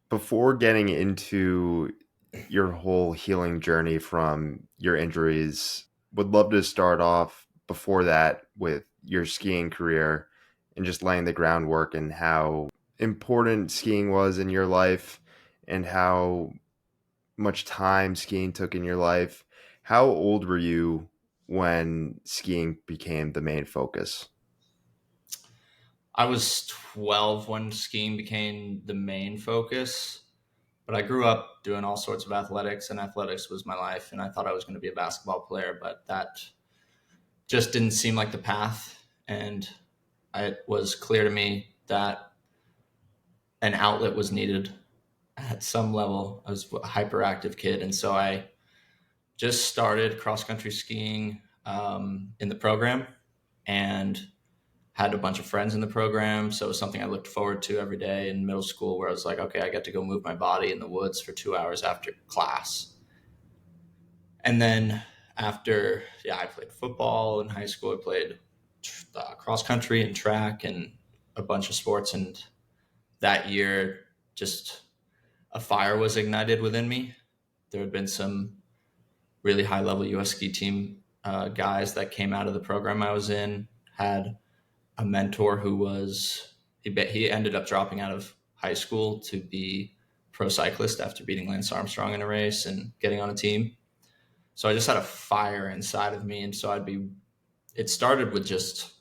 Before getting into your whole healing journey from your injuries, would love to start off before that with your skiing career and just laying the groundwork and how important skiing was in your life and how much time skiing took in your life. How old were you when skiing became the main focus? I was 12 when skiing became the main focus, but I grew up doing all sorts of athletics, and athletics was my life. And I thought I was going to be a basketball player, but that just didn't seem like the path. And it was clear to me that an outlet was needed at some level. I was a hyperactive kid, and so I just started cross country skiing in the program and had a bunch of friends in the program. So it was something I looked forward to every day in middle school, where I was like, okay, I get to go move my body in the woods for 2 hours after class. And then after, I played football in high school. I played cross country and track and a bunch of sports. And that year, just a fire was ignited within me. There had been some really high level US ski team guys that came out of the program I was in, had a mentor who was, he ended up dropping out of high school to be pro cyclist after beating Lance Armstrong in a race and getting on a team. So I just had a fire inside of me. And so it started with just,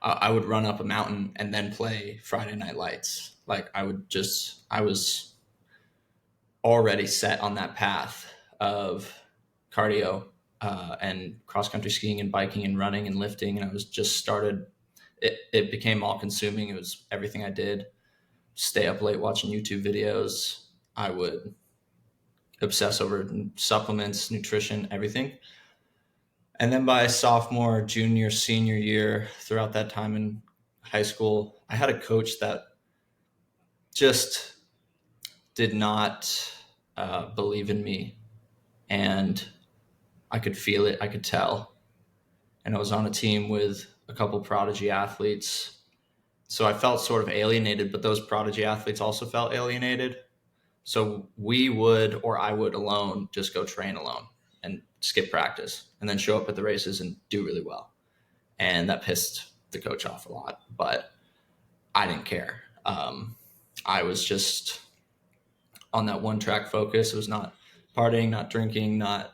I would run up a mountain and then play Friday Night Lights. Like I was already set on that path of cardio and cross country skiing and biking and running and lifting. And I was just started, it became all consuming. It was everything I did. Stay up late watching YouTube videos. I would obsess over supplements, nutrition, everything. And then by sophomore, junior, senior year, throughout that time in high school, I had a coach that just did not believe in me. And I could feel it, I could tell. And I was on a team with a couple prodigy athletes. So I felt sort of alienated, but those prodigy athletes also felt alienated. So we would, or I would alone, just go train alone and skip practice and then show up at the races and do really well. And that pissed the coach off a lot, but I didn't care. I was just on that one track focus. It was not partying, not drinking, not,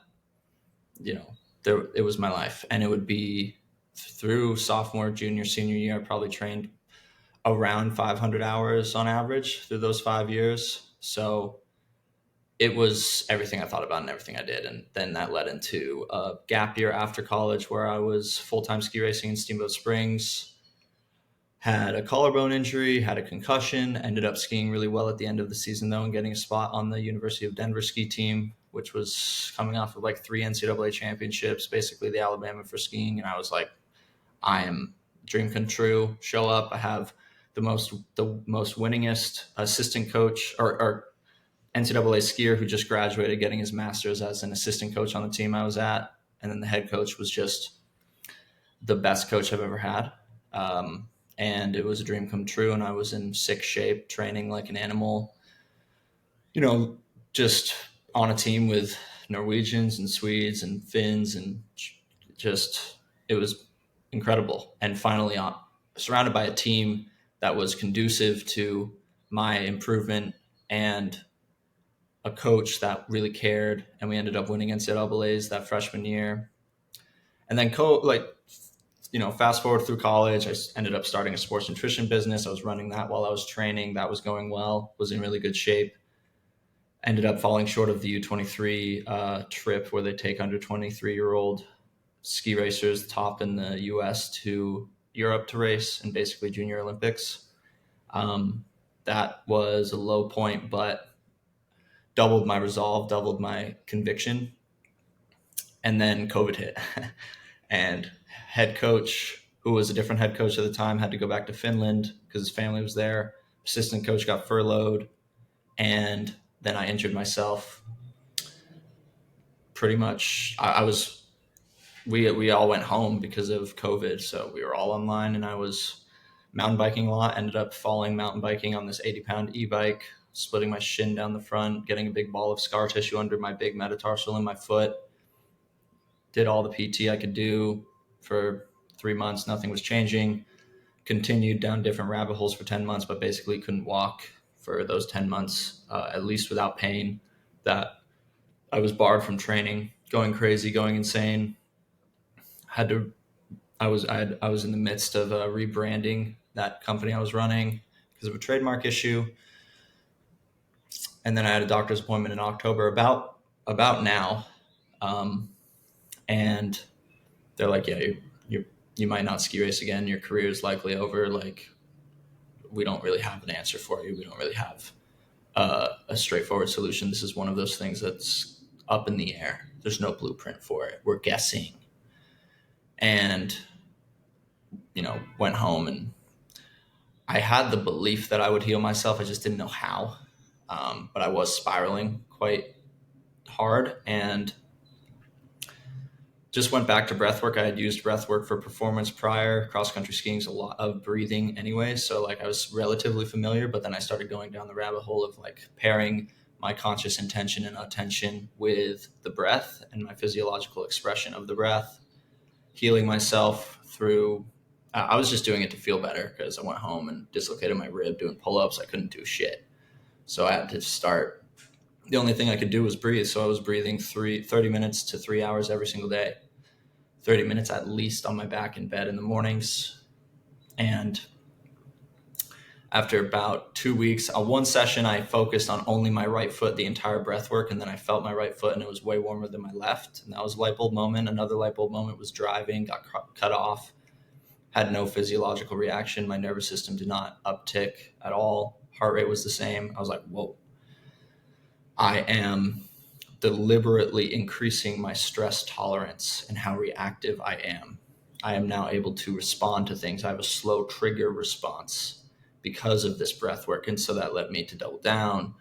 it was my life. And it would be through sophomore, junior, senior year. I probably trained around 500 hours on average through those 5 years. So it was everything I thought about and everything I did. And then that led into a gap year after college where I was full-time ski racing in Steamboat Springs, had a collarbone injury, had a concussion, ended up skiing really well at the end of the season though and getting a spot on the University of Denver ski team, which was coming off of like 3 NCAA championships, basically the Alabama for skiing. And I was like, I am dream come true. Show up. I have the most winningest assistant coach or NCAA skier who just graduated, getting his master's as an assistant coach on the team I was at. And then the head coach was just the best coach I've ever had. And it was a dream come true. And I was in sick shape, training like an animal, just on a team with Norwegians and Swedes and Finns, and just, it was incredible. And finally, surrounded by a team that was conducive to my improvement and a coach that really cared. And we ended up winning NCAAs that freshman year. And then fast forward through college, I ended up starting a sports nutrition business. I was running that while I was training. That was going well, was in really good shape. Ended up falling short of the U23 trip where they take under 23-year-old ski racers top in the US to Europe to race in basically junior Olympics. That was a low point, but doubled my resolve, doubled my conviction. And then COVID hit. And head coach, who was a different head coach at the time, had to go back to Finland because his family was there. Assistant coach got furloughed. And then I injured myself. Pretty much, we all went home because of COVID. So we were all online, and I was mountain biking a lot. Ended up falling mountain biking on this 80-pound e-bike splitting my shin down the front, getting a big ball of scar tissue under my big metatarsal in my foot. Did all the PT I could do for 3 months. Nothing was changing. Continued down different rabbit holes for 10 months, but basically couldn't walk for those 10 months, at least without pain. That I was barred from training, going crazy, going insane. I was in the midst of rebranding that company I was running because of a trademark issue. And then I had a doctor's appointment in October about now. And they're like, yeah, you might not ski race again. Your career is likely over. Like, we don't really have an answer for you. We don't really have a straightforward solution. This is one of those things that's up in the air. There's no blueprint for it. We're guessing. And, went home, and I had the belief that I would heal myself. I just didn't know how. But I was spiraling quite hard, and just went back to breath work. I had used breath work for performance prior. Cross-country skiing is a lot of breathing anyway, so like I was relatively familiar, but then I started going down the rabbit hole of like pairing my conscious intention and attention with the breath and my physiological expression of the breath, healing myself through I was just doing it to feel better because I went home and dislocated my rib doing pull-ups. I couldn't do shit. So I had to start. The only thing I could do was breathe. So I was breathing 30 minutes to 3 hours every single day, 30 minutes at least on my back in bed in the mornings. And after about 2 weeks, on one session, I focused on only my right foot, the entire breath work. And then I felt my right foot and it was way warmer than my left. And that was a light bulb moment. Another light bulb moment was driving, got cut off, had no physiological reaction. My nervous system did not uptick at all. Heart rate was the same. I was like, whoa, I am deliberately increasing my stress tolerance and how reactive I am. I am now able to respond to things. I have a slow trigger response because of this breath work. And so that led me to double down,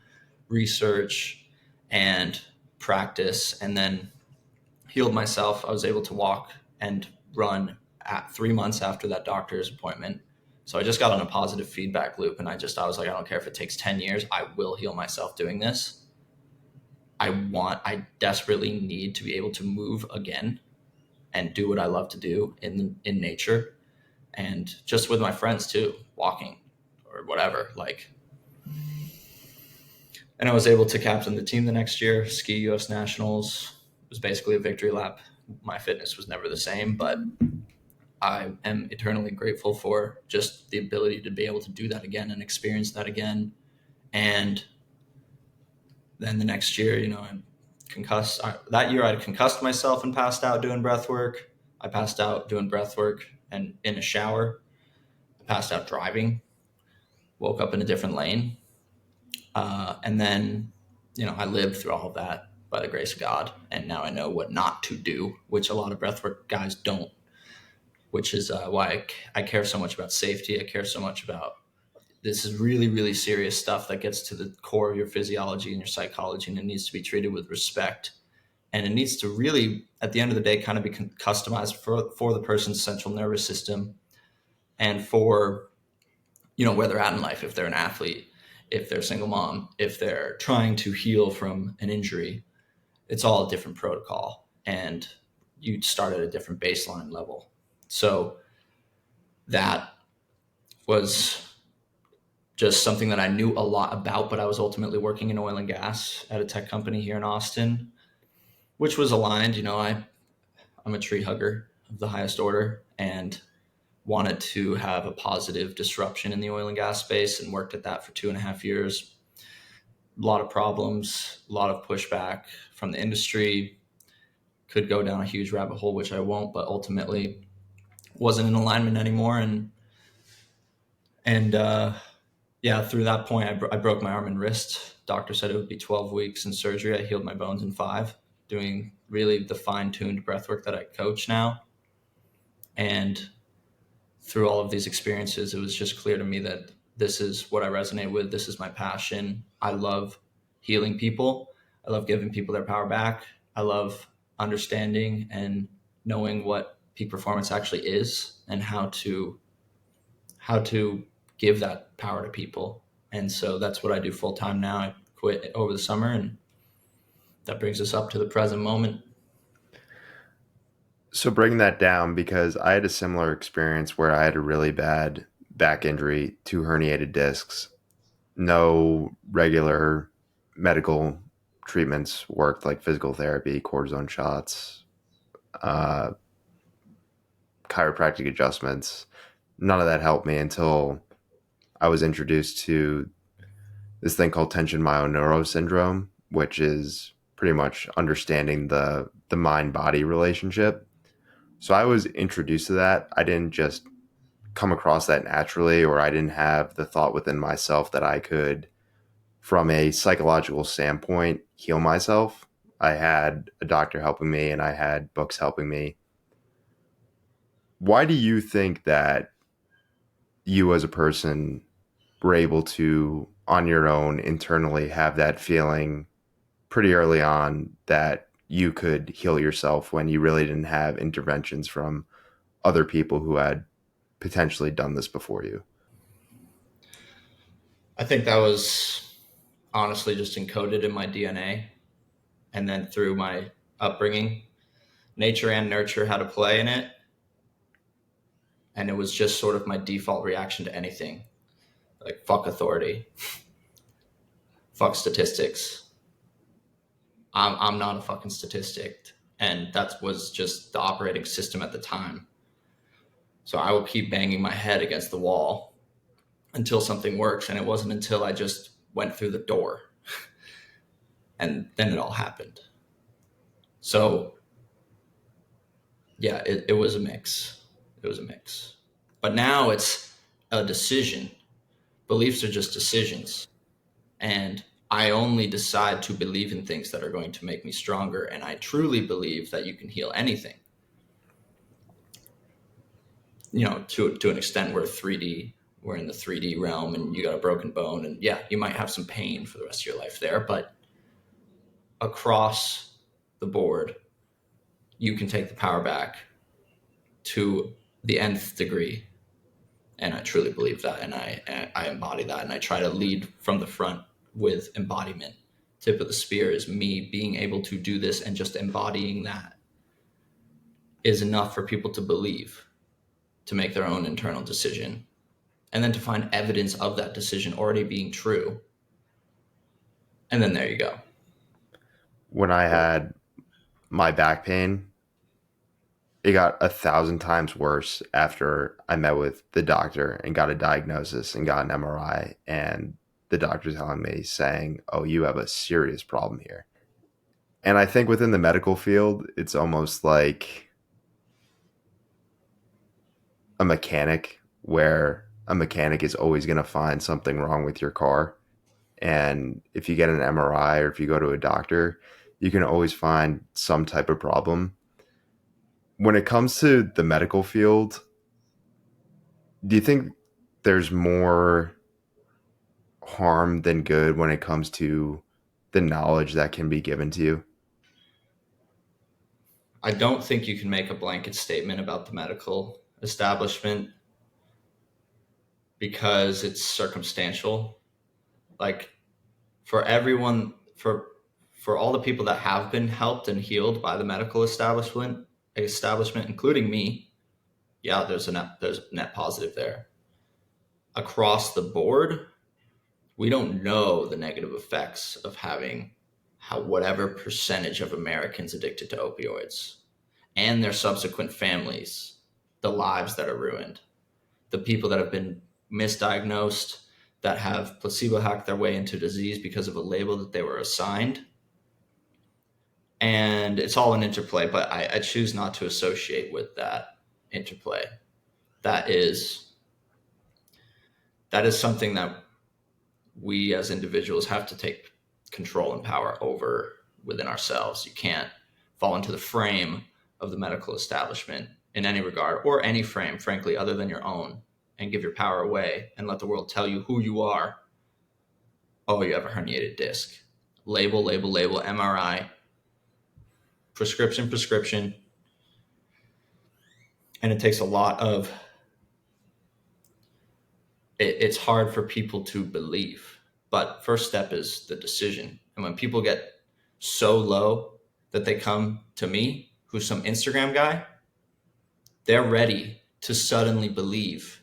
research, and practice, and then healed myself. I was able to walk and run at 3 months after that doctor's appointment. So I just got on a positive feedback loop, and I was like, I don't care if it takes 10 years, I will heal myself doing this. I desperately need to be able to move again and do what I love to do in nature, and just with my friends too, walking or whatever, like. And I was able to captain the team the next year, ski US Nationals. It was basically a victory lap. My fitness was never the same, but I am eternally grateful for just the ability to be able to do that again and experience that again. And then the next year, I'm concussed. That year I concussed myself and passed out doing breath work. I passed out doing breath work and in a shower. I passed out driving, woke up in a different lane. And then, I lived through all of that by the grace of God. And now I know what not to do, which a lot of breathwork guys don't, which is why I care so much about safety. I care so much about this is really, really serious stuff that gets to the core of your physiology and your psychology, and it needs to be treated with respect. And it needs to really, at the end of the day, kind of be customized for the person's central nervous system and for, where they're at in life. If they're an athlete, if they're a single mom, if they're trying to heal from an injury, it's all a different protocol, and you start at a different baseline level. So that was just something that I knew a lot about, but I was ultimately working in oil and gas at a tech company here in Austin, which was aligned. I'm a tree hugger of the highest order and wanted to have a positive disruption in the oil and gas space, and worked at that for 2.5 years. A lot of problems, a lot of pushback from the industry. Could go down a huge rabbit hole, which I won't, but ultimately wasn't in alignment anymore. And through that point, I broke my arm and wrist. Doctor said it would be 12 weeks in surgery. I healed my bones in 5, doing really the fine-tuned breath work that I coach now. And through all of these experiences, it was just clear to me that this is what I resonate with. This is my passion. I love healing people. I love giving people their power back. I love understanding and knowing what peak performance actually is and how to give that power to people. And so that's what I do full time now. I quit over the summer, and that brings us up to the present moment. So breaking that down, because I had a similar experience where I had a really bad back injury, two herniated discs, no regular medical treatments worked, like physical therapy, cortisone shots, uh, chiropractic adjustments. None of that helped me until I was introduced to this thing called tension myoneural syndrome, which is pretty much understanding the mind body relationship. So I was introduced to that. I didn't just come across that naturally, or I didn't have the thought within myself that I could, from a psychological standpoint, heal myself. I had a doctor helping me and I had books helping me. Why do you think that you as a person were able to, on your own, internally have that feeling pretty early on that you could heal yourself when you really didn't have interventions from other people who had potentially done this before you? I think that was honestly just encoded in my DNA, and then through my upbringing, nature and nurture had a play in it. And it was just sort of my default reaction to anything, like fuck authority, fuck statistics. I'm not a fucking statistic. And that was just the operating system at the time. So I would keep banging my head against the wall until something works. And it wasn't until I just went through the door and then it all happened. So yeah, it was a mix. It was a mix. But now it's a decision. Beliefs are just decisions. And I only decide to believe in things that are going to make me stronger. And I truly believe that you can heal anything, to an extent where 3D, we're in the 3D realm and you got a broken bone. And yeah, you might have some pain for the rest of your life there, but across the board, you can take the power back to the nth degree. And I truly believe that. And I embody that. And I try to lead from the front with embodiment. Tip of the spear is me being able to do this, and just embodying that is enough for people to believe, to make their own internal decision, and then to find evidence of that decision already being true. And then there you go. When I had my back pain, it got 1,000 times worse after I met with the doctor and got a diagnosis and got an MRI. And the doctor telling me, saying, "Oh, you have a serious problem here." And I think within the medical field, it's almost like a mechanic, where a mechanic is always going to find something wrong with your car. And if you get an MRI or if you go to a doctor, you can always find some type of problem. When it comes to the medical field, do you think there's more harm than good when it comes to the knowledge that can be given to you? I don't think you can make a blanket statement about the medical establishment because it's circumstantial. Like, for everyone, for all the people that have been helped and healed by the medical establishment, including me, yeah, there's net positive there. Across the board, we don't know the negative effects of having how whatever percentage of Americans addicted to opioids and their subsequent families, the lives that are ruined, the people that have been misdiagnosed, that have placebo hacked their way into disease because of a label that they were assigned. And it's all an interplay, but I choose not to associate with that interplay. That is that is something that we as individuals have to take control and power over within ourselves. You can't fall into the frame of the medical establishment in any regard, or any frame, frankly, other than your own, and give your power away and let the world tell you who you are. Oh, you have a herniated disc. Label, label, label, MRI, prescription, prescription. And it takes a lot of it's hard for people to believe. But first step is the decision. And when people get so low that they come to me, who's some Instagram guy, they're ready to suddenly believe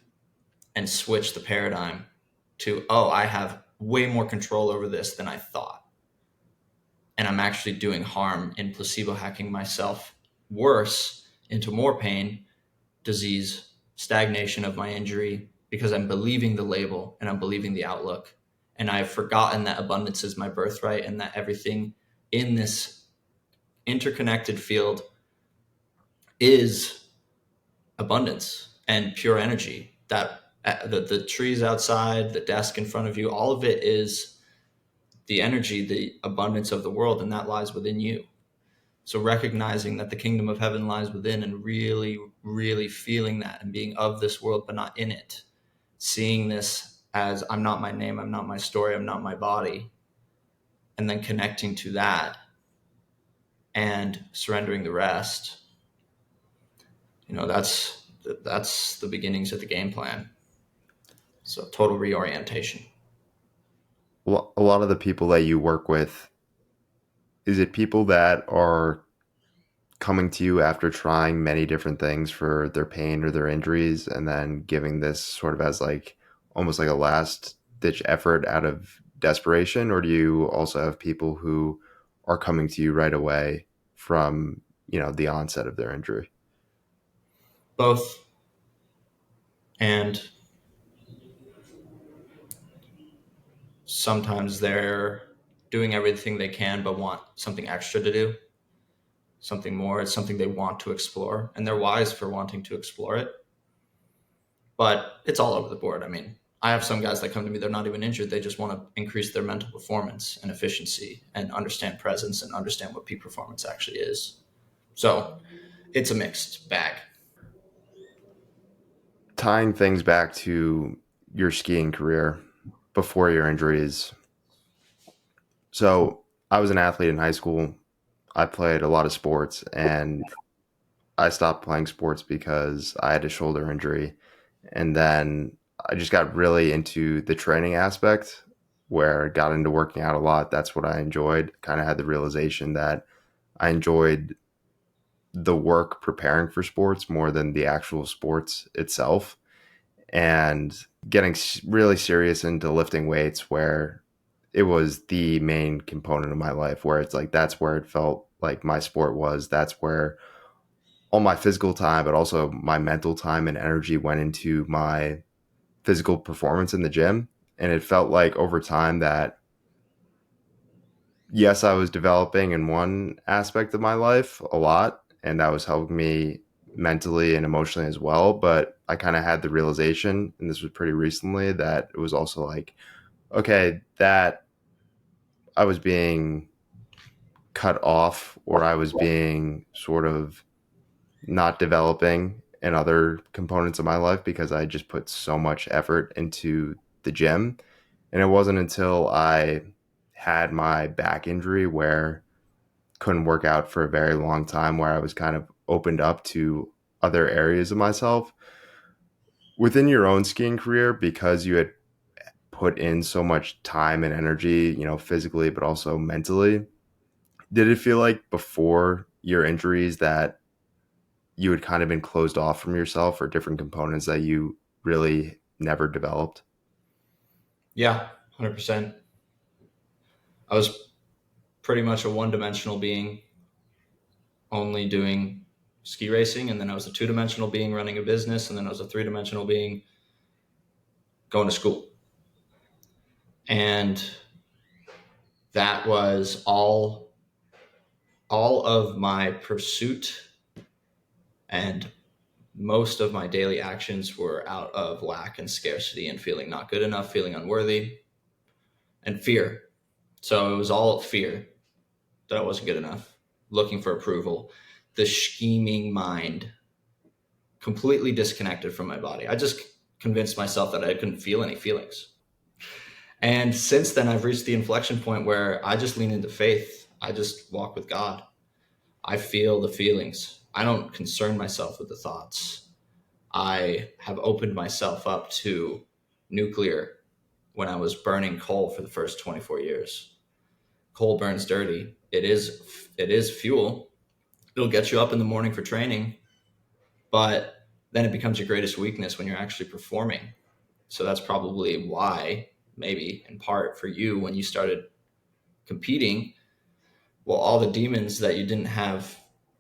and switch the paradigm to, oh, I have way more control over this than I thought. And I'm actually doing harm in placebo hacking myself worse into more pain, disease, stagnation of my injury, because I'm believing the label and I'm believing the outlook. And I've forgotten that abundance is my birthright and that everything in this interconnected field is abundance and pure energy. That the trees outside, the desk in front of you, all of it is the energy, the abundance of the world, and that lies within you. So recognizing that the kingdom of heaven lies within and really, really feeling that and being of this world, but not in it. Seeing this as I'm not my name, I'm not my story, I'm not my body. And then connecting to that and surrendering the rest. That's the beginnings of the game plan. So total reorientation. A lot of the people that you work with, is it people that are coming to you after trying many different things for their pain or their injuries and then giving this sort of as like almost like a last ditch effort out of desperation? Or do you also have people who are coming to you right away from, the onset of their injury? Both. And sometimes they're doing everything they can but want something extra to do, something more. It's something they want to explore, and they're wise for wanting to explore it. But it's all over the board. I mean, I have some guys that come to me, they're not even injured. They just want to increase their mental performance and efficiency and understand presence and understand what peak performance actually is. So it's a mixed bag. Tying things back to your skiing career before your injuries. So I was an athlete in high school. I played a lot of sports, and I stopped playing sports because I had a shoulder injury. And then I just got really into the training aspect where I got into working out a lot. That's what I enjoyed. Kind of had the realization that I enjoyed the work preparing for sports more than the actual sports itself. And getting really serious into lifting weights where it was the main component of my life, where it's like that's where it felt like my sport was. That's where all my physical time, but also my mental time and energy went into my physical performance in the gym. And it felt like over time that, yes, I was developing in one aspect of my life a lot, and that was helping me mentally and emotionally as well. But I kind of had the realization, and this was pretty recently, that it was also like, okay, that I was being cut off or I was being sort of not developing in other components of my life because I just put so much effort into the gym. And it wasn't until I had my back injury where couldn't work out for a very long time, where I was kind of opened up to other areas of myself within your own skiing career, because you had put in so much time and energy, physically, but also mentally. Did it feel like before your injuries that you had kind of been closed off from yourself, or different components that you really never developed? Yeah, 100%. I was pretty much a one-dimensional being, only doing ski racing, and then I was a two-dimensional being running a business, and then I was a three-dimensional being going to school. And that was all of my pursuit, and most of my daily actions were out of lack and scarcity and feeling not good enough, feeling unworthy, and fear. So it was all fear that I wasn't good enough, looking for approval, the scheming mind, completely disconnected from my body. I just convinced myself that I couldn't feel any feelings. And since then, I've reached the inflection point where I just lean into faith. I just walk with God. I feel the feelings. I don't concern myself with the thoughts. I have opened myself up to nuclear when I was burning coal for the first 24 years. Coal burns dirty. It is fuel. It'll get you up in the morning for training, but then it becomes your greatest weakness when you're actually performing. So that's probably why, maybe in part for you, when you started competing, well, all the demons that you didn't have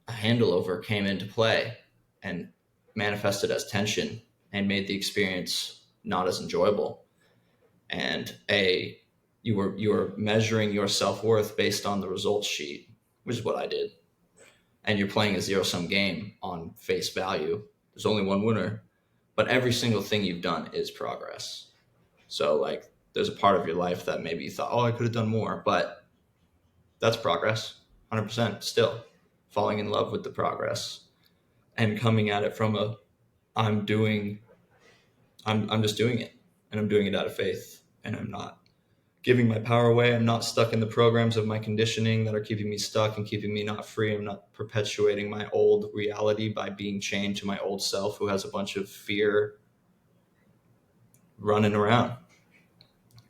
a handle over came into play and manifested as tension and made the experience not as enjoyable. And you were measuring your self-worth based on the results sheet, which is what I did. And you're playing a zero-sum game on face value. There's only one winner, but every single thing you've done is progress. So like there's a part of your life that maybe you thought, oh, I could have done more, but that's progress. 100% still falling in love with the progress and coming at it from a I'm doing I'm just doing it, and I'm doing it out of faith, and I'm not giving my power away. I'm not stuck in the programs of my conditioning that are keeping me stuck and keeping me not free. I'm not perpetuating my old reality by being chained to my old self who has a bunch of fear running around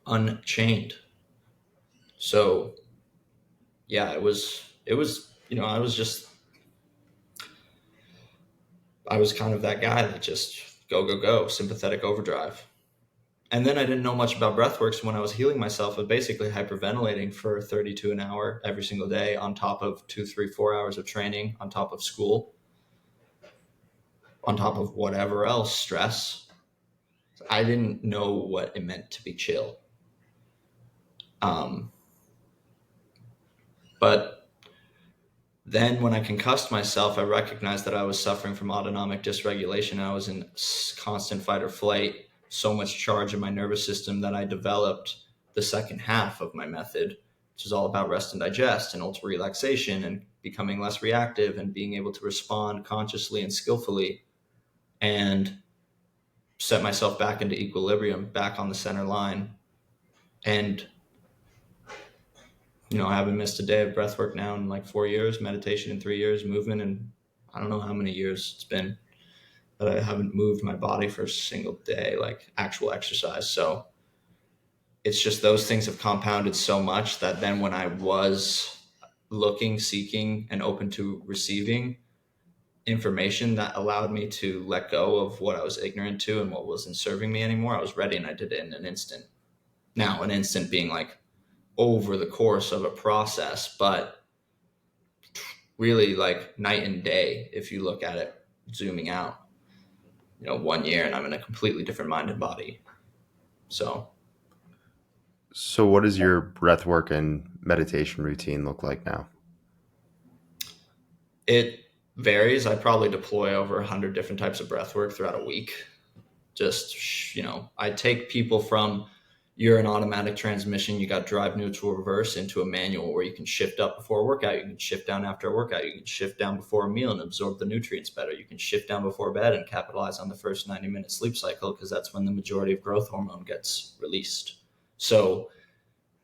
unchained. So yeah, I was kind of that guy that just go, go, go, sympathetic overdrive. And then I didn't know much about breathwork. So when I was healing myself, I was basically hyperventilating for 32 an hour every single day, on top of 2, 3, 4 hours of training, on top of school, on top of whatever else, stress. I didn't know what it meant to be chill. Um, but then when I concussed myself, I recognized that I was suffering from autonomic dysregulation. I was in constant fight or flight, so much charge in my nervous system that I developed the second half of my method, which is all about rest and digest and ultra relaxation and becoming less reactive and being able to respond consciously and skillfully and set myself back into equilibrium, back on the center line. And I haven't missed a day of breath work now in like 4 years, meditation in 3 years, movement in I don't know how many years it's been that I haven't moved my body for a single day, like actual exercise. So it's just those things have compounded so much that then when I was looking, seeking, and open to receiving information that allowed me to let go of what I was ignorant to and what wasn't serving me anymore, I was ready and I did it in an instant. Now, an instant being like over the course of a process, but really like night and day if you look at it zooming out. 1 year and I'm in a completely different mind and body. So what does your breath work and meditation routine look like now? it varies. I probably deploy over 100 different types of breath work throughout a week. Just, I take people from you're an automatic transmission, you got drive, neutral, reverse, into a manual where you can shift up before a workout, you can shift down after a workout, you can shift down before a meal and absorb the nutrients better, you can shift down before bed and capitalize on the first 90-minute sleep cycle because that's when the majority of growth hormone gets released. So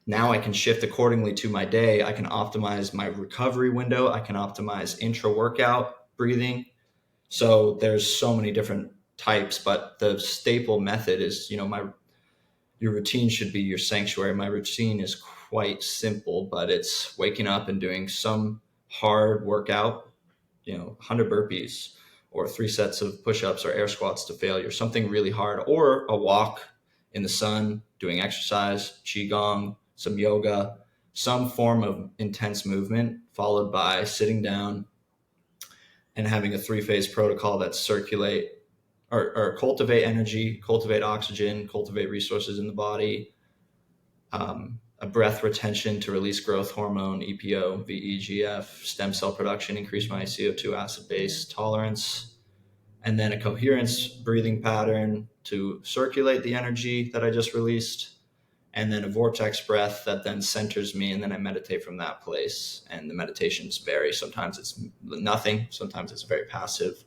now I can shift accordingly to my day. I can optimize my recovery window. I can optimize intra-workout breathing. So there's so many different types, but the staple method is, your routine should be your sanctuary. My routine is quite simple, but it's waking up and doing some hard workout, 100 burpees or 3 sets of push-ups or air squats to failure, something really hard, or a walk in the sun, doing exercise, qigong, some yoga, some form of intense movement, followed by sitting down and having a 3-phase protocol that circulate or cultivate energy, cultivate oxygen, cultivate resources in the body, a breath retention to release growth hormone, EPO, VEGF, stem cell production, increase my CO2 acid base tolerance, and then a coherence breathing pattern to circulate the energy that I just released, and then a vortex breath that then centers me, and then I meditate from that place. And the meditations vary. Sometimes it's nothing. Sometimes it's very passive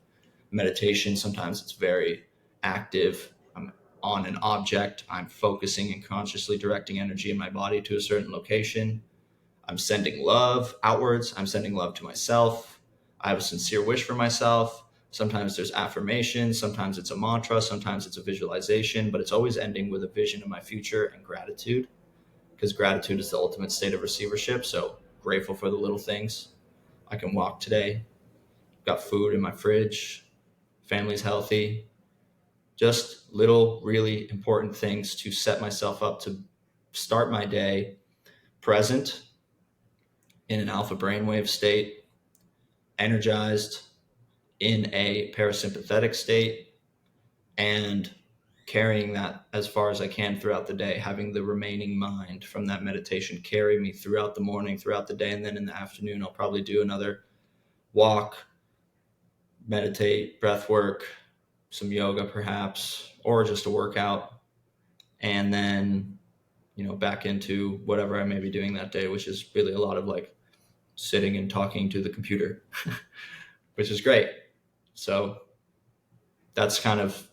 meditation. Sometimes it's very active. I'm on an object. I'm focusing and consciously directing energy in my body to a certain location. I'm sending love outwards. I'm sending love to myself. I have a sincere wish for myself. Sometimes there's affirmation, sometimes it's a mantra, sometimes it's a visualization, but it's always ending with a vision of my future and gratitude, because gratitude is the ultimate state of receivership. So grateful for the little things. I can walk today, got food in my fridge, family's healthy, just little really important things to set myself up to start my day present, in an alpha brainwave state, energized, in a parasympathetic state, and carrying that as far as I can throughout the day, having the remaining mind from that meditation carry me throughout the morning, throughout the day. And then in the afternoon, I'll probably do another walk, meditate, breath work, some yoga perhaps, or just a workout. And then, back into whatever I may be doing that day, which is really a lot of like sitting and talking to the computer, which is great. So that's kind of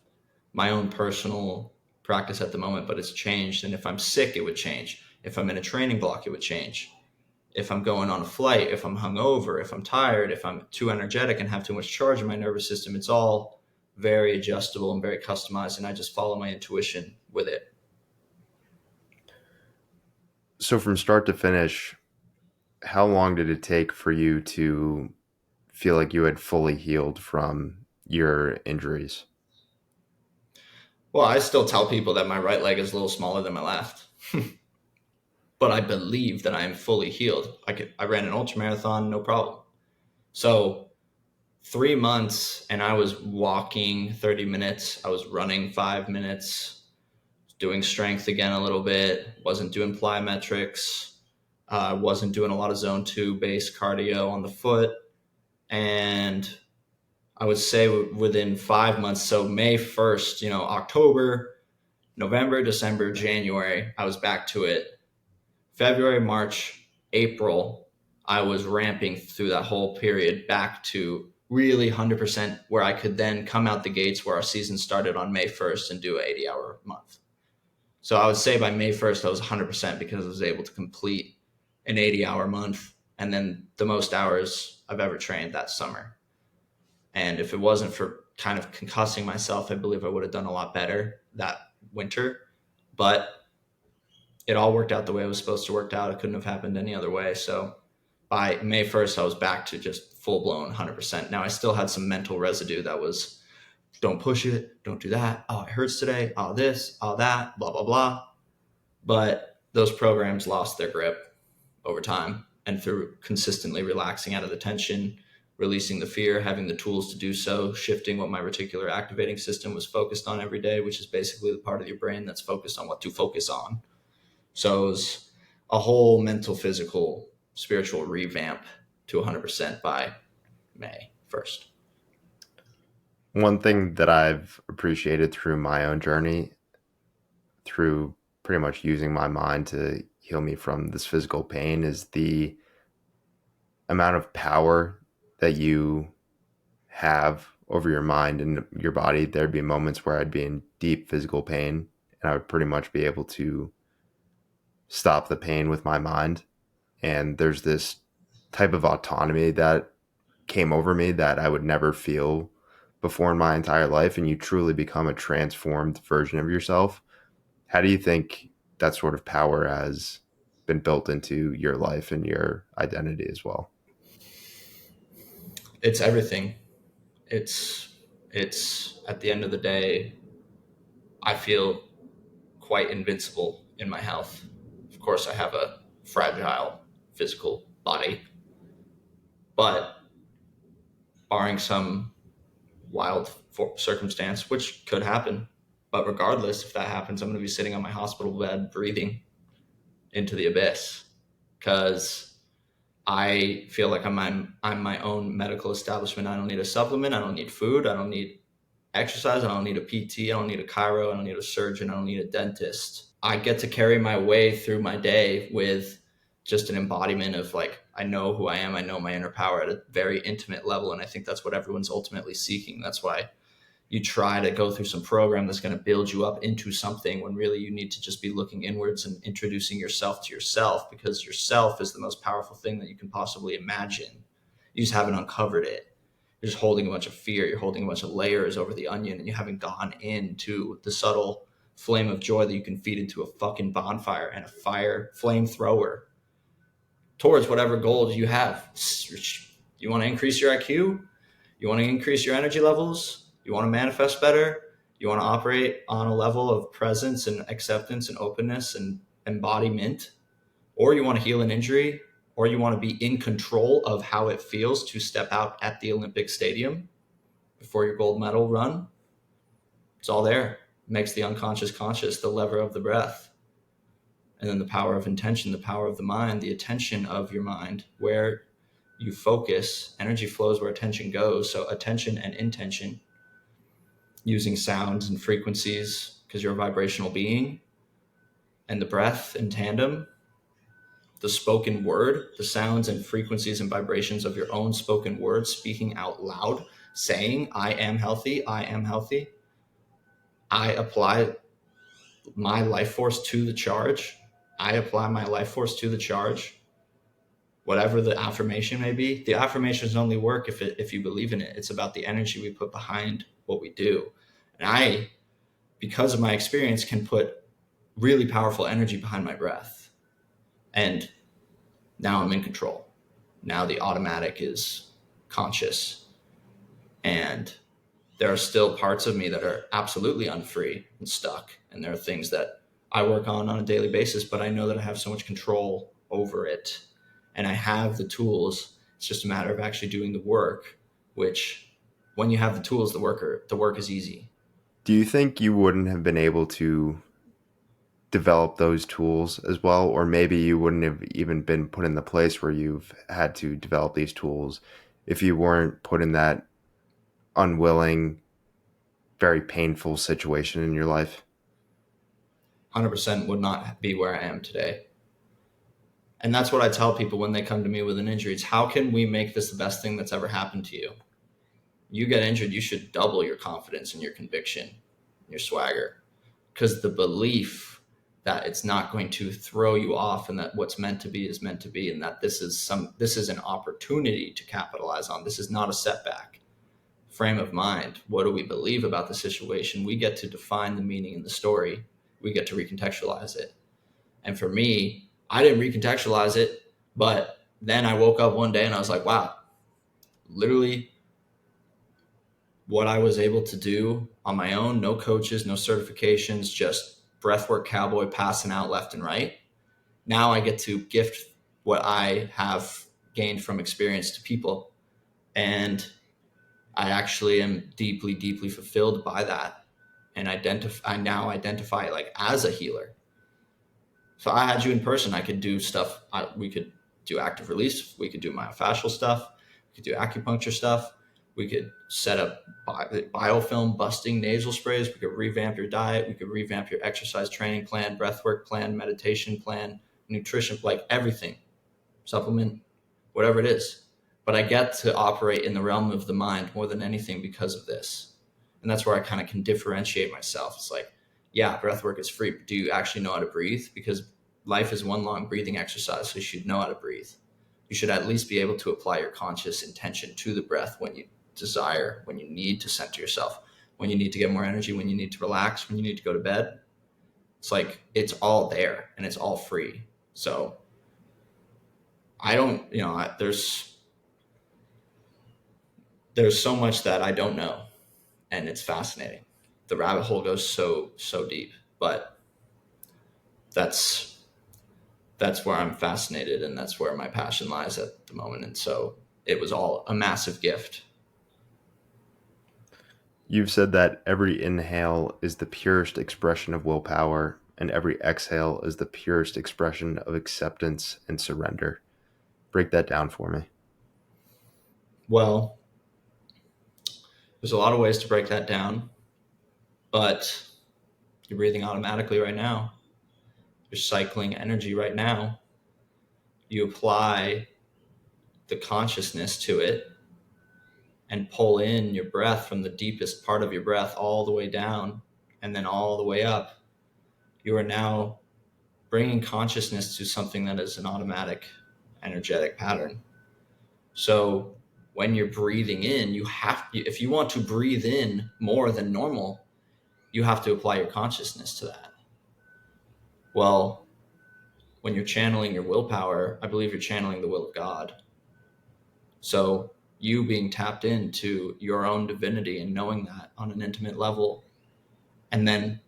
my own personal practice at the moment, but it's changed. And if I'm sick, it would change. If I'm in a training block, it would change. If I'm going on a flight, if I'm hungover, if I'm tired, if I'm too energetic and have too much charge in my nervous system, it's all very adjustable and very customized. And I just follow my intuition with it. So from start to finish, how long did it take for you to feel like you had fully healed from your injuries? Well, I still tell people that my right leg is a little smaller than my left, but I believe that I am fully healed. I ran an ultramarathon, no problem. So 3 months, and I was walking 30 minutes. I was running 5 minutes, doing strength again a little bit, wasn't doing plyometrics, wasn't doing a lot of zone 2 base cardio on the foot. And I would say within 5 months, so May 1st, October, November, December, January, I was back to it. February, March, April, I was ramping through that whole period back to really 100% where I could then come out the gates where our season started on May 1st and do an 80-hour month. So I would say by May 1st, I was 100% because I was able to complete an 80-hour month and then the most hours I've ever trained that summer. And if it wasn't for kind of concussing myself, I believe I would have done a lot better that winter. But it all worked out the way it was supposed to work out. It couldn't have happened any other way. So by May 1st, I was back to just full blown 100%. Now I still had some mental residue that was, don't push it, don't do that. Oh, it hurts today. Oh, this, oh, that, blah, blah, blah. But those programs lost their grip over time. And through consistently relaxing out of the tension, releasing the fear, having the tools to do so, shifting what my reticular activating system was focused on every day, which is basically the part of your brain that's focused on what to focus on. So it was a whole mental, physical, spiritual revamp to 100% by May 1st. One thing that I've appreciated through my own journey, through pretty much using my mind to heal me from this physical pain, is the amount of power that you have over your mind and your body. There'd be moments where I'd be in deep physical pain and I would pretty much be able to stop the pain with my mind. And there's this type of autonomy that came over me that I would never feel before in my entire life. And you truly become a transformed version of yourself. How do you think that sort of power has been built into your life and your identity as well? It's everything. It's at the end of the day, I feel quite invincible in my health. Of course, I have a fragile physical body, but barring some wild circumstance, which could happen, but regardless, if that happens, I'm going to be sitting on my hospital bed breathing into the abyss because I feel like I'm my own medical establishment. I don't need a supplement. I don't need food. I don't need exercise. I don't need a PT. I don't need a chiro. I don't need a surgeon. I don't need a dentist. I get to carry my way through my day with just an embodiment of like, I know who I am. I know my inner power at a very intimate level. And I think that's what everyone's ultimately seeking. That's why you try to go through some program that's going to build you up into something when really you need to just be looking inwards and introducing yourself to yourself, because yourself is the most powerful thing that you can possibly imagine. You just haven't uncovered it. You're just holding a bunch of fear. You're holding a bunch of layers over the onion, and you haven't gone into the subtle flame of joy that you can feed into a fucking bonfire and a fire flamethrower towards whatever goals you have. You want to increase your IQ? You want to increase your energy levels? You want to manifest better? You want to operate on a level of presence and acceptance and openness and embodiment? Or you want to heal an injury? Or you want to be in control of how it feels to step out at the Olympic Stadium before your gold medal run? It's all there. It makes the unconscious conscious, the lever of the breath. And then the power of intention, the power of the mind, the attention of your mind, where you focus, energy flows where attention goes. So attention and intention, using sounds and frequencies because you're a vibrational being, and the breath in tandem, the spoken word, the sounds and frequencies and vibrations of your own spoken word, speaking out loud, saying, I am healthy, I am healthy. I apply my life force to the charge. I apply my life force to the charge. Whatever the affirmation may be, the affirmations only work if you believe in it. It's about the energy we put behind what we do. And I, because of my experience, can put really powerful energy behind my breath. And now I'm in control. Now the automatic is conscious. And there are still parts of me that are absolutely unfree and stuck. And there are things that I work on a daily basis, but I know that I have so much control over it. And I have the tools. It's just a matter of actually doing the work, which when you have the tools, the work is easy. Do you think you wouldn't have been able to develop those tools as well? Or maybe you wouldn't have even been put in the place where you've had to develop these tools if you weren't put in that unwilling, very painful situation in your life? 100% would not be where I am today. And that's what I tell people when they come to me with an injury. It's how can we make this the best thing that's ever happened to you? You get injured, you should double your confidence and your conviction, your swagger, because the belief that it's not going to throw you off and that what's meant to be is meant to be, and that this is an opportunity to capitalize on. This is not a setback. Frame of mind. What do we believe about the situation? We get to define the meaning in the story. We get to recontextualize it. And for me, I didn't recontextualize it, but then I woke up one day and I was like, wow, literally what I was able to do on my own, no coaches, no certifications, just breathwork cowboy passing out left and right. Now I get to gift what I have gained from experience to people. And I actually am deeply, deeply fulfilled by that. And I now identify like as a healer. So I had you in person. I could do stuff. We could do active release. We could do myofascial stuff. We could do acupuncture stuff. We could set up biofilm busting nasal sprays. We could revamp your diet. We could revamp your exercise training plan, breathwork plan, meditation plan, nutrition, like everything, supplement, whatever it is. But I get to operate in the realm of the mind more than anything because of this. And that's where I kind of can differentiate myself. It's like, yeah, breathwork is free, but do you actually know how to breathe? Because life is one long breathing exercise, so you should know how to breathe. You should at least be able to apply your conscious intention to the breath when you desire, when you need to center yourself, when you need to get more energy, when you need to relax, when you need to go to bed. It's like, it's all there and it's all free. So I don't, there's so much that I don't know, and it's fascinating. The rabbit hole goes so deep, but that's where I'm fascinated, and that's where my passion lies at the moment. And so it was all a massive gift. You've said that every inhale is the purest expression of willpower, and every exhale is the purest expression of acceptance and surrender. Break that down for me. Well, there's a lot of ways to break that down, but you're breathing automatically right now. You're cycling energy right now. You apply the consciousness to it and pull in your breath from the deepest part of your breath all the way down and then all the way up. You are now bringing consciousness to something that is an automatic energetic pattern. So when you're breathing in, if you want to breathe in more than normal, you have to apply your consciousness to that. Well, when you're channeling your willpower, I believe you're channeling the will of God. So you being tapped into your own divinity and knowing that on an intimate level, and then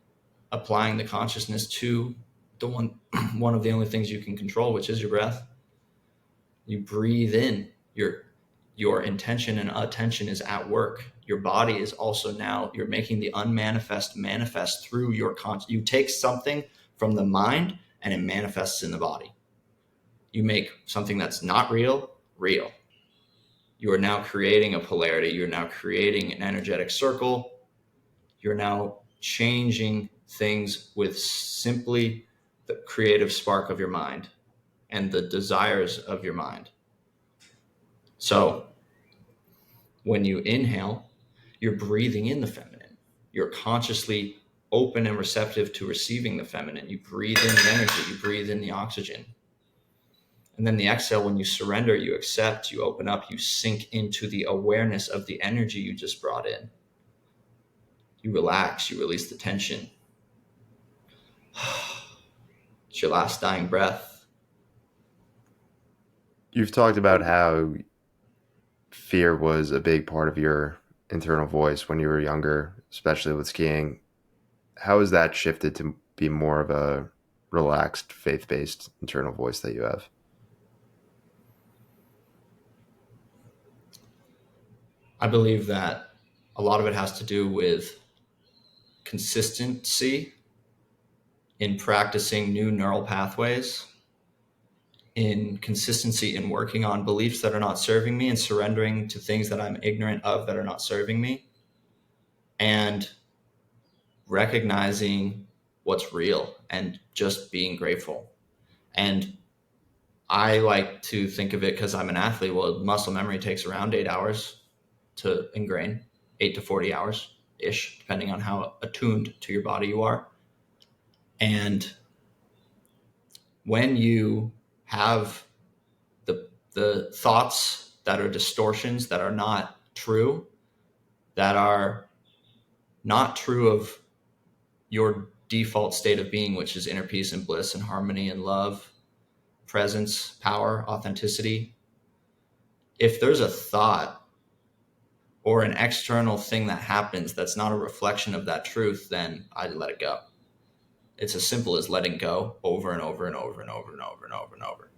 applying the consciousness to the one of the only things you can control, which is your breath. You breathe in, your intention and attention is at work. Your body is also now, you're making the unmanifest manifest through your you take something from the mind and it manifests in the body. You make something that's not real real. You are now creating a polarity. You're now creating an energetic circle. You're now changing things with simply the creative spark of your mind and the desires of your mind. So when you inhale, you're breathing in the feminine. You're consciously open and receptive to receiving the feminine. You breathe in the energy, you breathe in the oxygen. And then the exhale, when you surrender, you accept, you open up, you sink into the awareness of the energy you just brought in. You relax, you release the tension. It's your last dying breath. You've talked about how fear was a big part of your internal voice when you were younger, especially with skiing. How has that shifted to be more of a relaxed, faith-based internal voice that you have? I believe that a lot of it has to do with consistency in practicing new neural pathways, in consistency in working on beliefs that are not serving me and surrendering to things that I'm ignorant of that are not serving me, and recognizing what's real and just being grateful. And I like to think of it, because I'm an athlete, well, muscle memory takes around 8 hours to ingrain, 8 to 40 hours ish, depending on how attuned to your body you are. And when you have the thoughts that are distortions, that are not true, that are not true of your default state of being, which is inner peace and bliss and harmony and love, presence, power, authenticity. If there's a thought or an external thing that happens that's not a reflection of that truth, then I let it go. It's as simple as letting go over and over and over and over and over and over and over.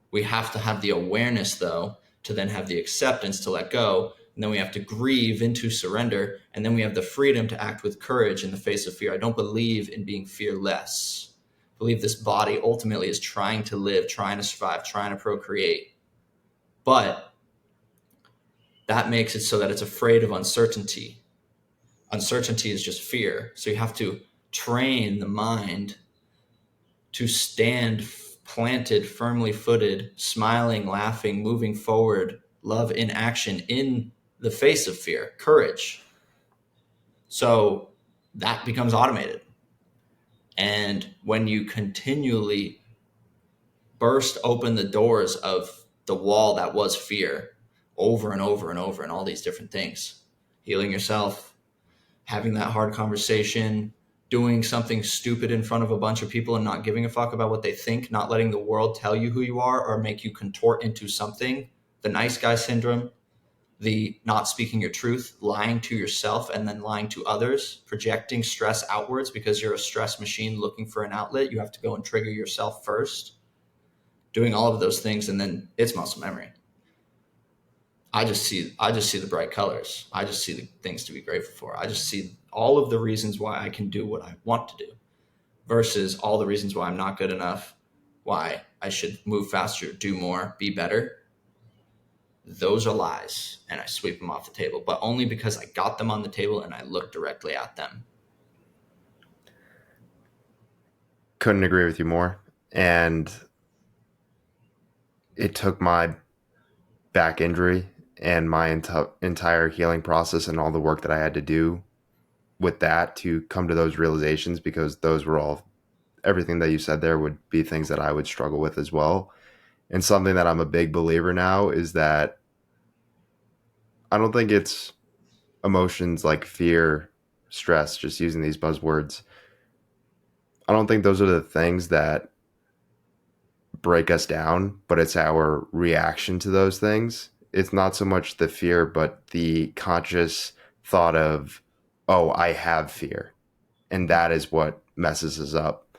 We have to have the awareness, though, to then have the acceptance to let go. And then we have to grieve into surrender. And then we have the freedom to act with courage in the face of fear. I don't believe in being fearless. I believe this body ultimately is trying to live, trying to survive, trying to procreate. But that makes it so that it's afraid of uncertainty. Uncertainty is just fear. So you have to train the mind to stand planted, firmly footed, smiling, laughing, moving forward, love in action in the face of fear, courage. So that becomes automated. And when you continually burst open the doors of the wall that was fear over and over and over and all these different things, healing yourself, having that hard conversation, doing something stupid in front of a bunch of people and not giving a fuck about what they think, not letting the world tell you who you are or make you contort into something, the nice guy syndrome, the not speaking your truth, lying to yourself and then lying to others, projecting stress outwards because you're a stress machine looking for an outlet. You have to go and trigger yourself first, doing all of those things, and then it's muscle memory. I just see the bright colors. I just see the things to be grateful for. I just see all of the reasons why I can do what I want to do versus all the reasons why I'm not good enough, why I should move faster, do more, be better. Those are lies, and I sweep them off the table, but only because I got them on the table and I look directly at them. Couldn't agree with you more. And it took my back injury and my entire healing process and all the work that I had to do with that to come to those realizations, because those were all, everything that you said there would be things that I would struggle with as well. And something that I'm a big believer now is that I don't think it's emotions like fear, stress, just using these buzzwords. I don't think those are the things that break us down, but it's our reaction to those things. It's not so much the fear, but the conscious thought of, oh, I have fear. And that is what messes us up.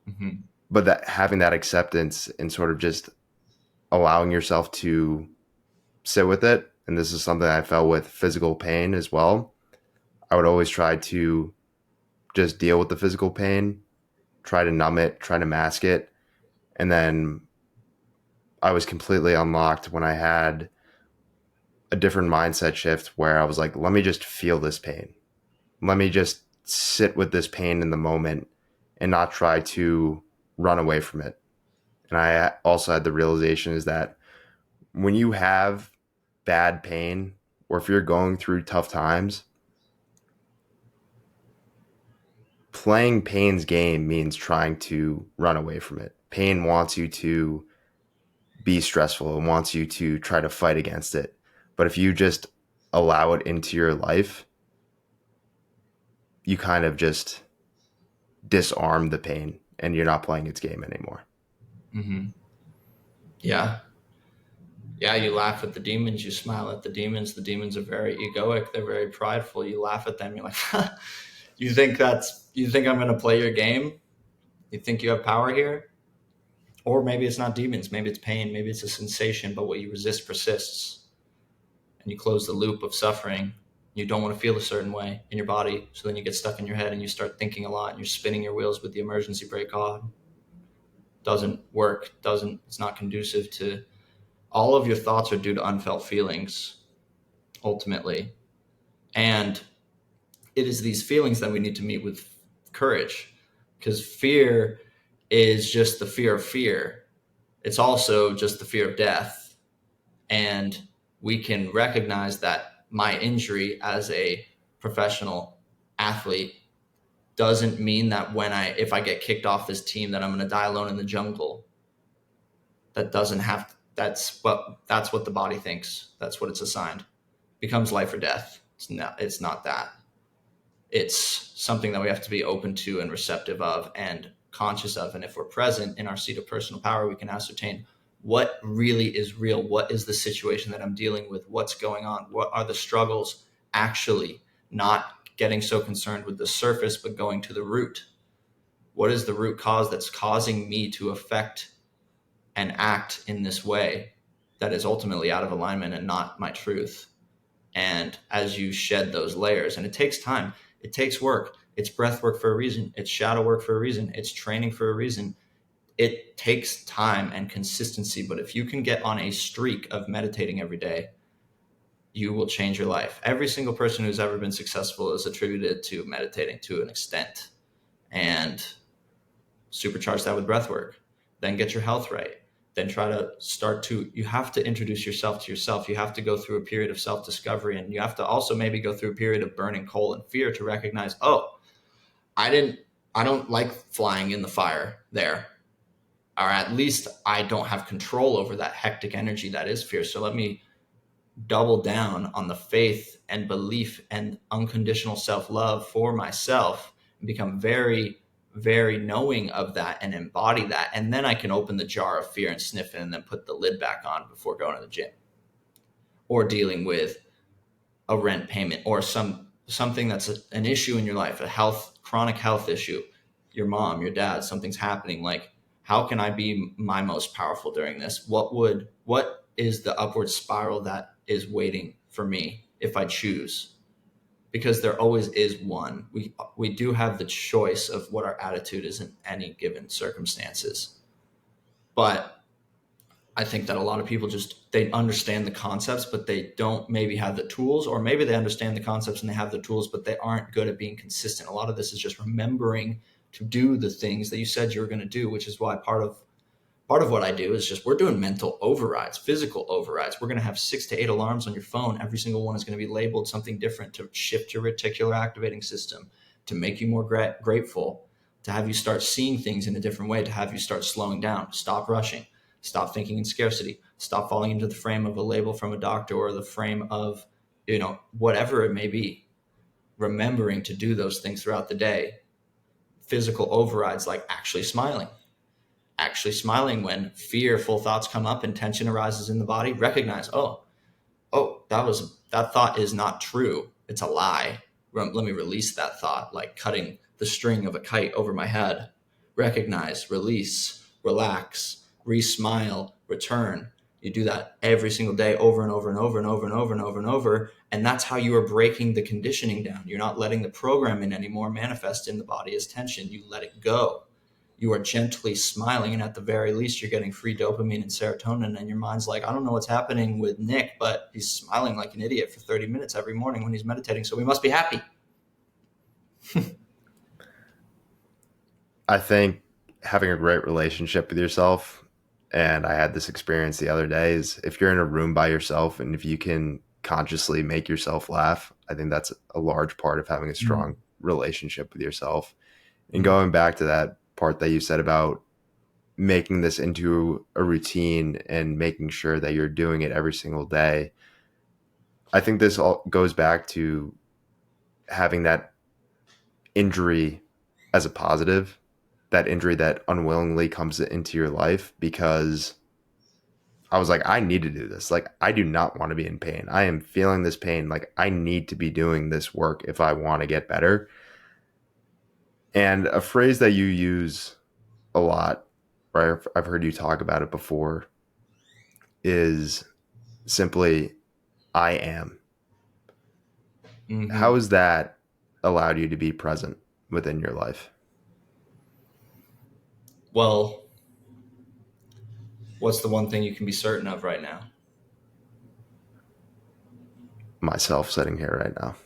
Mm-hmm. But that having that acceptance and sort of just allowing yourself to sit with it, and this is something I felt with physical pain as well. I would always try to just deal with the physical pain, try to numb it, try to mask it. And then I was completely unlocked when I had a different mindset shift where I was like, let me just feel this pain. Let me just sit with this pain in the moment and not try to run away from it. And I also had the realization is that when you have bad pain or if you're going through tough times, playing pain's game means trying to run away from it. Pain wants you to be stressful and wants you to try to fight against it. But if you just allow it into your life, you kind of just disarm the pain and you're not playing its game anymore. Mm-hmm. Yeah. Yeah, you laugh at the demons, you smile at the demons. The demons are very egoic, they're very prideful. You laugh at them, you're like, you think I'm gonna play your game? You think you have power here? Or maybe it's not demons, maybe it's pain, maybe it's a sensation, but what you resist persists. And you close the loop of suffering. You don't want to feel a certain way in your body. So then you get stuck in your head and you start thinking a lot and you're spinning your wheels with the emergency brake on. Doesn't work, it's not conducive to all of your thoughts are due to unfelt feelings, ultimately. And it is these feelings that we need to meet with courage, because fear is just the fear of fear. It's also just the fear of death. And we can recognize that my injury as a professional athlete doesn't mean that if I get kicked off this team that I'm going to die alone in the jungle. That doesn't have, that's what the body thinks. That's what it's assigned. It becomes life or death. It's not that. It's something that we have to be open to and receptive of and conscious of. And if we're present in our seat of personal power, we can ascertain what really is real. What is the situation that I'm dealing with? What's going on? What are the struggles actually? Not getting so concerned with the surface, but going to the root. What is the root cause that's causing me to affect and act in this way that is ultimately out of alignment and not my truth? And as you shed those layers, and it takes time, it takes work. It's breath work for a reason. It's shadow work for a reason. It's training for a reason. It takes time and consistency. But if you can get on a streak of meditating every day, you will change your life. Every single person who's ever been successful is attributed to meditating to an extent. And supercharge that with breath work. Then get your health right. Then you have to introduce yourself to yourself. You have to go through a period of self-discovery, and you have to also maybe go through a period of burning coal and fear to recognize, oh, I don't like flying in the fire there. Or at least I don't have control over that hectic energy that is fear. So let me double down on the faith and belief and unconditional self-love for myself and become very, very knowing of that and embody that. And then I can open the jar of fear and sniff it and then put the lid back on before going to the gym or dealing with a rent payment or something that's an issue in your life, chronic health issue, your mom, your dad, something's happening. Like, how can I be my most powerful during this? What is the upward spiral that is waiting for me if I choose? Because there always is one. We do have the choice of what our attitude is in any given circumstances. But I think that a lot of people they understand the concepts, but they don't maybe have the tools, or maybe they understand the concepts and they have the tools, but they aren't good at being consistent. A lot of this is just remembering to do the things that you said you were going to do, which is why part of what I do is just, we're doing mental overrides, physical overrides. We're going to have 6 to 8 alarms on your phone. Every single one is going to be labeled something different to shift your reticular activating system, to make you more grateful, to have you start seeing things in a different way, to have you start slowing down, stop rushing, stop thinking in scarcity, stop falling into the frame of a label from a doctor or the frame of whatever it may be, remembering to do those things throughout the day. Physical overrides like actually smiling when fearful thoughts come up and tension arises in the body. Recognize, that thought is not true. It's a lie. Let me release that thought, like cutting the string of a kite over my head. Recognize, release, relax, re-smile, return. You do that every single day over and over and over and over and over and over and over. And that's how you are breaking the conditioning down. You're not letting the programming anymore manifest in the body as tension. You let it go. You are gently smiling, and at the very least, you're getting free dopamine and serotonin, and your mind's like, I don't know what's happening with Nick, but he's smiling like an idiot for 30 minutes every morning when he's meditating, so we must be happy. I think having a great relationship with yourself, and I had this experience the other day, is if you're in a room by yourself and if you can consciously make yourself laugh, I think that's a large part of having a strong relationship with yourself. And going back to that part that you said about making this into a routine and making sure that you're doing it every single day, I think this all goes back to having that injury as a positive, that injury that unwillingly comes into your life, because I was like, I need to do this. Like, I do not want to be in pain. I am feeling this pain. Like, I need to be doing this work if I want to get better. And a phrase that you use a lot, right? I've heard you talk about it before, is simply, I am. Mm-hmm. How has that allowed you to be present within your life? Well, what's the one thing you can be certain of right now? Myself sitting here right now.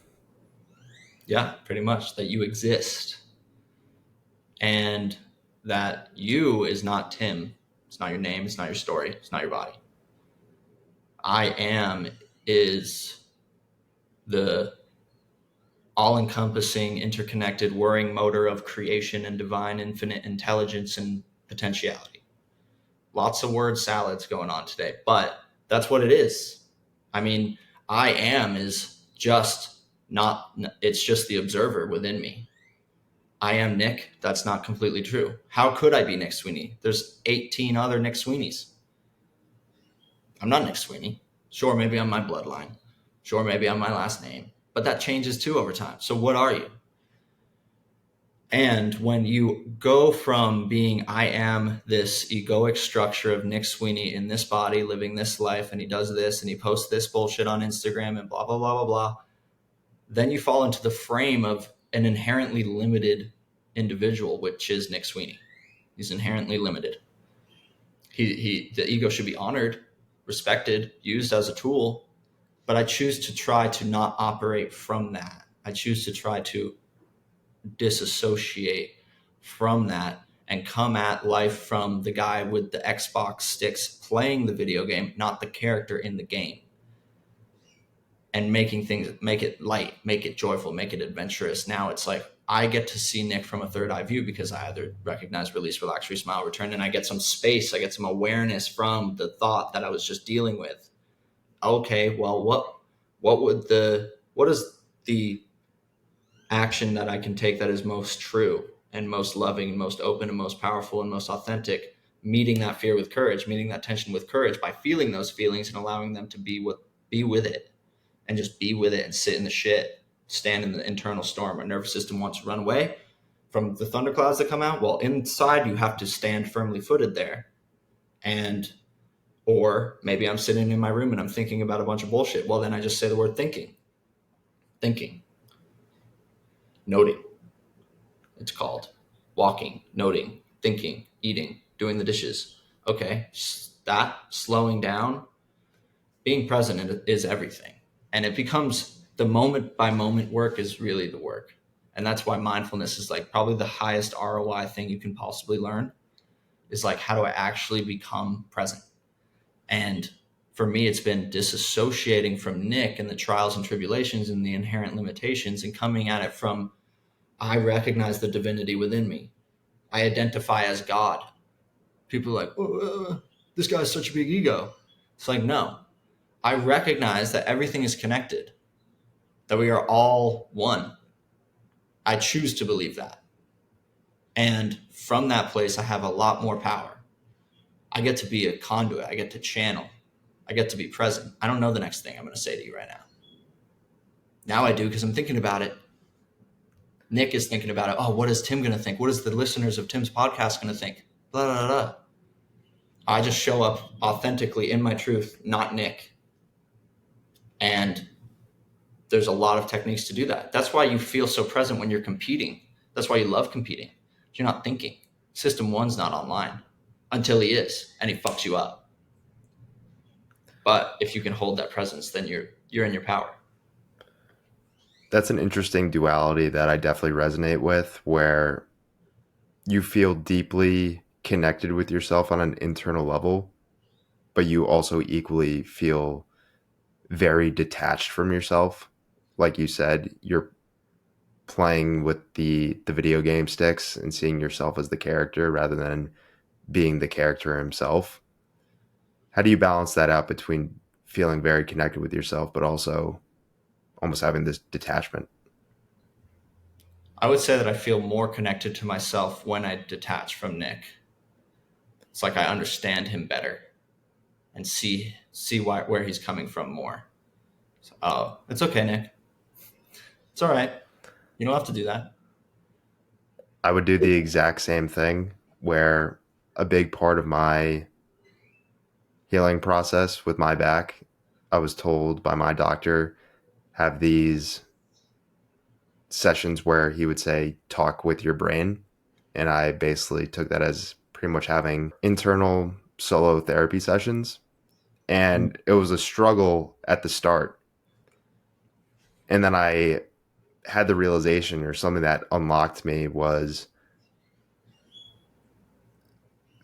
Yeah, pretty much. That you exist. And that you is not Tim. It's not your name. It's not your story. It's not your body. I am is the all-encompassing, interconnected, whirring motor of creation and divine infinite intelligence and potentiality. Lots of word salads going on today, but that's what it is. I mean, I am is just not, it's just the observer within me. I am Nick. That's not completely true. How could I be Nick Sweeney? There's 18 other Nick Sweeneys. I'm not Nick Sweeney. Sure, maybe I'm my bloodline. Sure, maybe I'm my last name. But that changes too over time. So what are you? And when you go from being, I am this egoic structure of Nick Sweeney in this body, living this life, and he does this, and he posts this bullshit on Instagram and blah, blah, blah, blah, blah, then you fall into the frame of an inherently limited individual, which is Nick Sweeney. He's inherently limited. The ego should be honored, respected, used as a tool, but I choose to try to not operate from that. I choose to try to disassociate from that and come at life from the guy with the Xbox sticks playing the video game, not the character in the game. And making things, make it light, make it joyful, make it adventurous. Now it's like I get to see Nick from a third eye view because I either recognize, release, relax, re-smile, return, and I get some space, I get some awareness from the thought that I was just dealing with. Okay, well, what is the action that I can take that is most true and most loving and most open and most powerful and most authentic, meeting that fear with courage, meeting that tension with courage by feeling those feelings and allowing them to be with it, and just be with it and sit in the shit, stand in the internal storm. Our nervous system wants to run away from the thunderclouds that come out. Well, inside you have to stand firmly footed there. Or maybe I'm sitting in my room and I'm thinking about a bunch of bullshit. Well, then I just say the word thinking, noting. It's called walking, noting, thinking, eating, doing the dishes. Okay, that slowing down, being present is everything. And it becomes the moment by moment work is really the work. And that's why mindfulness is like probably the highest ROI thing you can possibly learn, is like, how do I actually become present? And for me, it's been disassociating from Nick and the trials and tribulations and the inherent limitations and coming at it from, I recognize the divinity within me. I identify as God. People are like, this guy's such a big ego. It's like, no, I recognize that everything is connected. that we are all one. I choose to believe that. And from that place, I have a lot more power. I get to be a conduit. I get to channel. I get to be present. I don't know the next thing I'm going to say to you right now. Now I do because I'm thinking about it. Nick is thinking about it. Oh, what is Tim going to think? What is the listeners of Tim's podcast going to think? Blah, blah, blah. I just show up authentically in my truth, not Nick. And there's a lot of techniques to do that. That's why you feel so present when you're competing. That's why you love competing. You're not thinking. System one's not online until he is, and he fucks you up. But if you can hold that presence, then you're in your power. That's an interesting duality that I definitely resonate with, where you feel deeply connected with yourself on an internal level, but you also equally feel very detached from yourself. Like you said, you're playing with the video game sticks and seeing yourself as the character rather than being the character himself. How do you balance that out between feeling very connected with yourself but also almost having this detachment? I would say that I feel more connected to myself when I detach from Nick. It's like I understand him better and see where he's coming from more. So, oh, it's okay, Nick. It's all right. You don't have to do that. I would do the exact same thing, where a big part of my healing process with my back, I was told by my doctor, have these sessions where he would say, talk with your brain. And I basically took that as pretty much having internal solo therapy sessions. And it was a struggle at the start. And then I had the realization, or something that unlocked me, was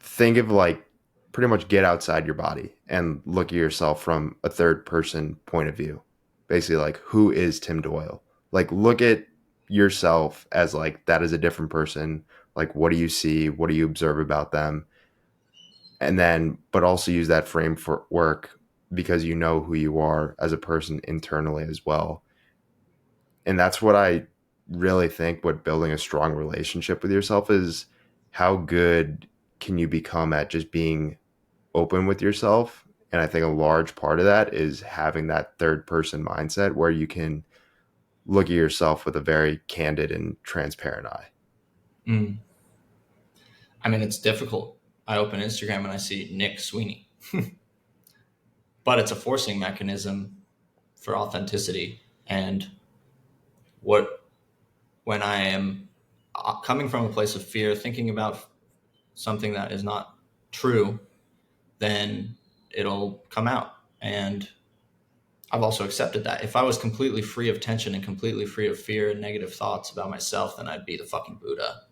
think of like pretty much get outside your body and look at yourself from a third person point of view. Basically, like, who is Tim Doyle? Like, look at yourself as like that is a different person. Like, what do you see? What do you observe about them? And then, but also use that frame for work because you know who you are as a person internally as well. And that's what I really think what building a strong relationship with yourself is. How good can you become at just being open with yourself? And I think a large part of that is having that third person mindset where you can look at yourself with a very candid and transparent eye. Mm. I mean, it's difficult. I open Instagram and I see Nick Sweeney, but it's a forcing mechanism for authenticity. And what when I am coming from a place of fear, thinking about something that is not true, then it'll come out. And I've also accepted that. If I was completely free of tension and completely free of fear and negative thoughts about myself, then I'd be the fucking Buddha.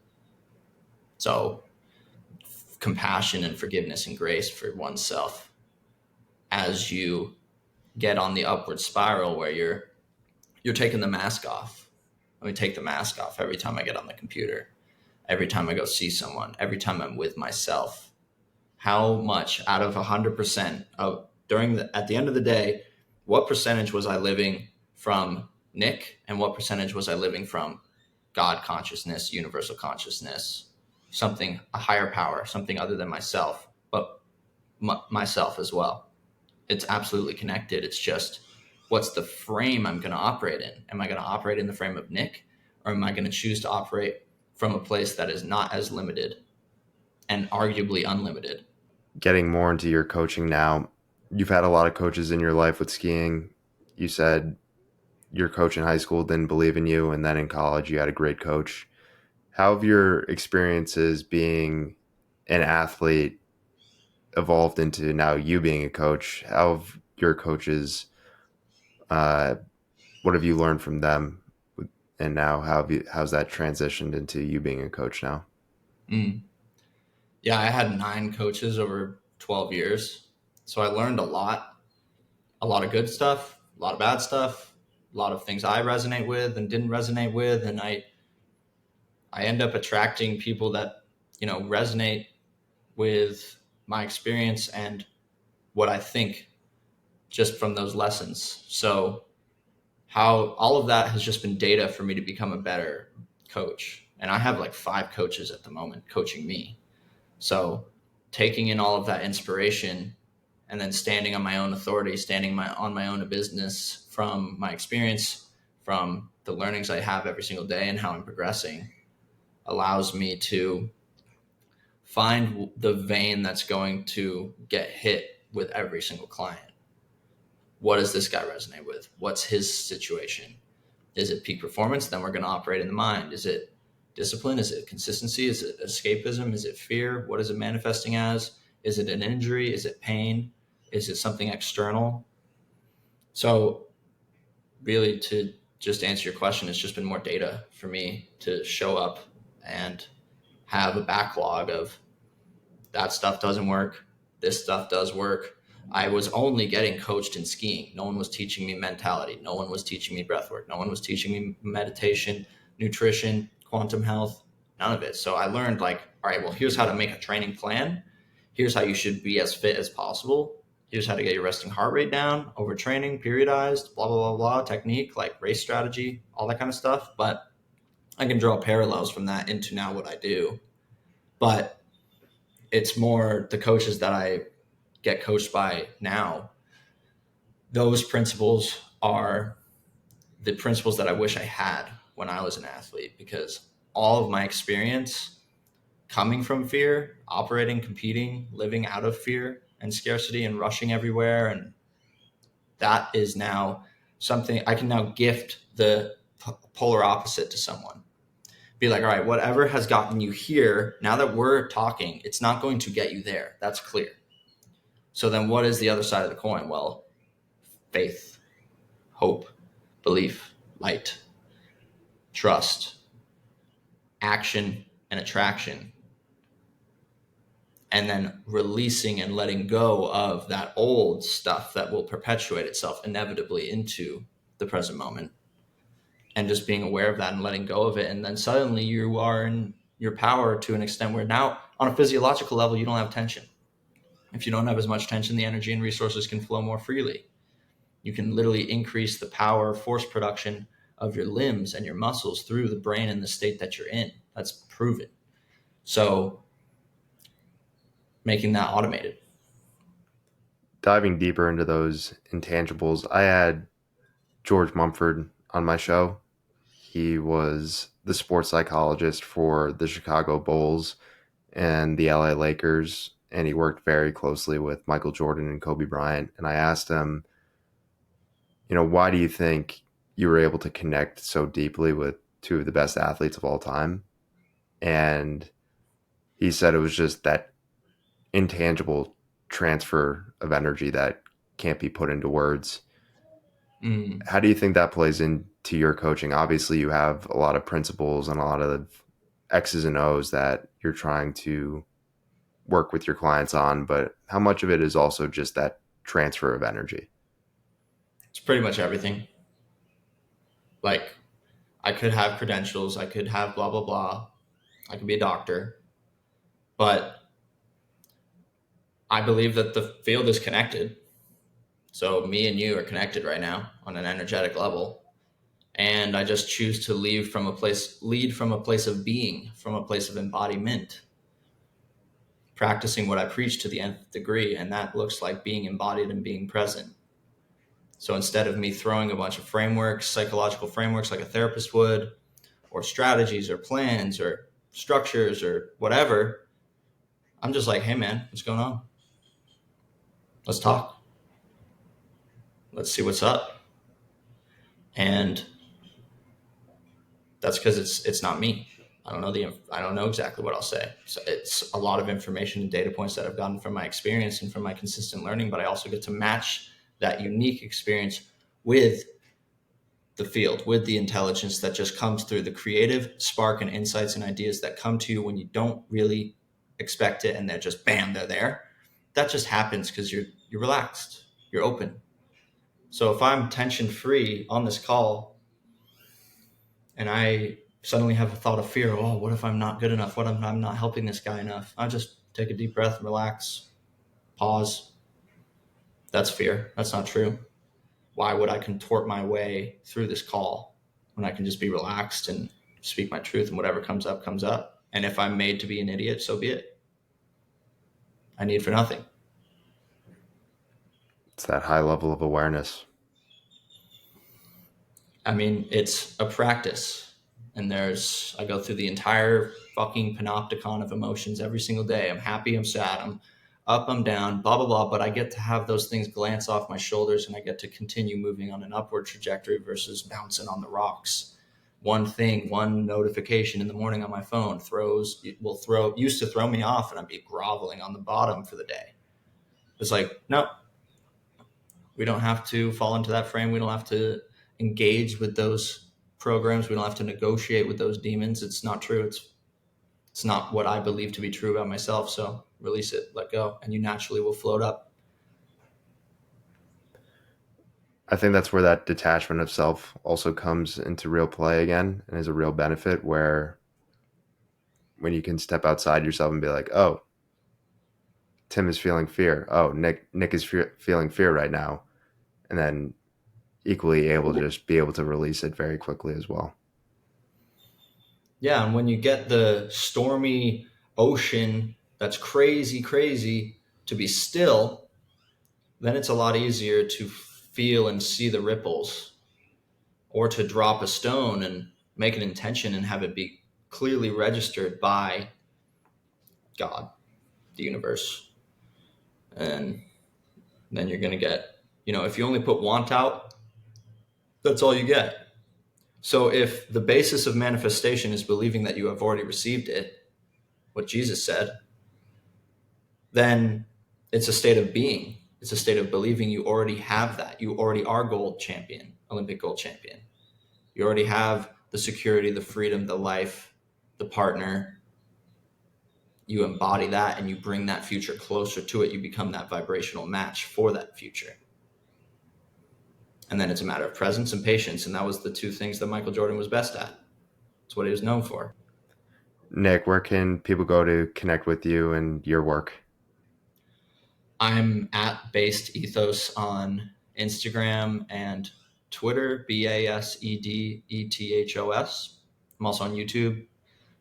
So compassion and forgiveness and grace for oneself as you get on the upward spiral where you're taking the mask off. Let me take the mask off every time I get on the computer, every time I go see someone, every time I'm with myself. How much out of 100% of at the end of the day, what percentage was I living from Nick and what percentage was I living from God consciousness, universal consciousness, something, a higher power, something other than myself, but myself as well. It's absolutely connected. It's just, what's the frame I'm going to operate in? Am I going to operate in the frame of Nick, or am I going to choose to operate from a place that is not as limited and arguably unlimited? Getting more into your coaching now, you've had a lot of coaches in your life with skiing. You said your coach in high school didn't believe in you, and then in college you had a great coach. How have your experiences being an athlete evolved into now you being a coach? How have your coaches, uh, what have you learned from them? And now how's that transitioned into you being a coach now? Mm. Yeah, I had 9 coaches over 12 years. So I learned a lot of good stuff, a lot of bad stuff, a lot of things I resonate with and didn't resonate with. And I end up attracting people that, resonate with my experience and what I think just from those lessons. So how all of that has just been data for me to become a better coach. And I have like 5 coaches at the moment coaching me. So taking in all of that inspiration and then standing on my own authority, on my own business from my experience, from the learnings I have every single day and how I'm progressing, allows me to find the vein that's going to get hit with every single client. What does this guy resonate with? What's his situation? Is it peak performance? Then we're going to operate in the mind. Is it discipline? Is it consistency? Is it escapism? Is it fear? What is it manifesting as? Is it an injury? Is it pain? Is it something external? So really, to just answer your question, it's just been more data for me to show up and have a backlog of that stuff doesn't work. This stuff does work. I was only getting coached in skiing. No one was teaching me mentality. No one was teaching me breathwork. No one was teaching me meditation, nutrition, quantum health, none of it. So I learned like, all right, well, here's how to make a training plan. Here's how you should be as fit as possible. Here's how to get your resting heart rate down, overtraining, periodized, blah, blah, blah, blah, technique, like race strategy, all that kind of stuff. But I can draw parallels from that into now what I do. But it's more the coaches that I get coached by now. Those principles are the principles that I wish I had when I was an athlete, because all of my experience coming from fear, operating, competing, living out of fear and scarcity and rushing everywhere. And that is now something I can now gift the polar opposite to someone. Be like, all right, whatever has gotten you here, now that we're talking, it's not going to get you there. That's clear. So then what is the other side of the coin? Well, faith, hope, belief, light, trust, action, and attraction. And then releasing and letting go of that old stuff that will perpetuate itself inevitably into the present moment. And just being aware of that and letting go of it. And then suddenly you are in your power to an extent where now on a physiological level, you don't have tension. If you don't have as much tension, the energy and resources can flow more freely. You can literally increase the power, force production of your limbs and your muscles through the brain in the state that you're in. That's proven. So making that automated. Diving deeper into those intangibles, I had George Mumford on my show. He was the sports psychologist for the Chicago Bulls and the LA Lakers, and he worked very closely with Michael Jordan and Kobe Bryant. And I asked him, why do you think you were able to connect so deeply with two of the best athletes of all time? And he said it was just that intangible transfer of energy that can't be put into words. How do you think that plays into your coaching? Obviously, you have a lot of principles and a lot of X's and O's that you're trying to work with your clients on, but how much of it is also just that transfer of energy? It's pretty much everything. Like, I could have credentials, I could have blah, blah, blah. I could be a doctor, but I believe that the field is connected. So me and you are connected right now on an energetic level. And I just choose to lead from a place of being, from a place of embodiment, practicing what I preach to the nth degree. And that looks like being embodied and being present. So instead of me throwing a bunch of frameworks, psychological frameworks like a therapist would, or strategies or plans or structures or whatever, I'm just like, hey man, what's going on? Let's talk. Let's see what's up. And that's because it's not me. I don't know exactly what I'll say. So it's a lot of information and data points that I've gotten from my experience and from my consistent learning, but I also get to match that unique experience with the field, with the intelligence that just comes through the creative spark and insights and ideas that come to you when you don't really expect it, and they're just bam, they're there. That just happens because you're relaxed, you're open. So if I'm tension free on this call and I suddenly have a thought of fear, oh, what if I'm not good enough? What if I'm not helping this guy enough? I'll just take a deep breath, relax, pause. That's fear. That's not true. why would I contort my way through this call when I can just be relaxed and speak my truth, and whatever comes up, comes up. And if I'm made to be an idiot, so be it. I need for nothing. It's that high level of awareness. I mean, it's a practice. And I go through the entire fucking panopticon of emotions every single day. I'm happy, I'm sad, I'm up, I'm down, blah, blah, blah. But I get to have those things glance off my shoulders, and I get to continue moving on an upward trajectory versus bouncing on the rocks. One thing, one notification in the morning on my phone used to throw me off, and I'd be groveling on the bottom for the day. It's like, no, we don't have to fall into that frame. We don't have to engage with those programs. We don't have to negotiate with those demons. It's not true. It's not what I believe to be true about myself. So release it, let go, and you naturally will float up. I think that's where that detachment of self also comes into real play again and is a real benefit, where when you can step outside yourself and be like, oh, Tim is feeling fear. Oh, Nick is feeling fear right now. And then equally able to just be able to release it very quickly as well. Yeah. And when you get the stormy ocean that's crazy, crazy to be still, then it's a lot easier to feel and see the ripples, or to drop a stone and make an intention and have it be clearly registered by God, the universe. And then you're going to get, if you only put want out, that's all you get. So if the basis of manifestation is believing that you have already received it, what Jesus said, then it's a state of being. It's a state of believing you already have that. You already are gold champion, Olympic gold champion. You already have the security, the freedom, the life, the partner. You embody that and you bring that future closer to it. You become that vibrational match for that future. And then it's a matter of presence and patience. And that was the two things that Michael Jordan was best at. It's what he was known for. Nick, where can people go to connect with you and your work? I'm at Based Ethos on Instagram and Twitter, BASEDETHOS. I'm also on YouTube,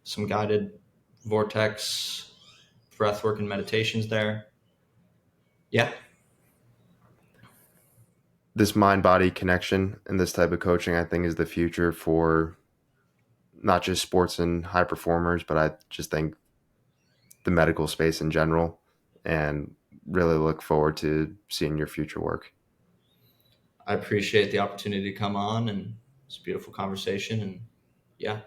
some guided vortex breathwork and meditations there. Yeah. This mind body connection and this type of coaching, I think, is the future for not just sports and high performers, but I just think the medical space in general, and really look forward to seeing your future work. I appreciate the opportunity to come on, and it's a beautiful conversation. And yeah,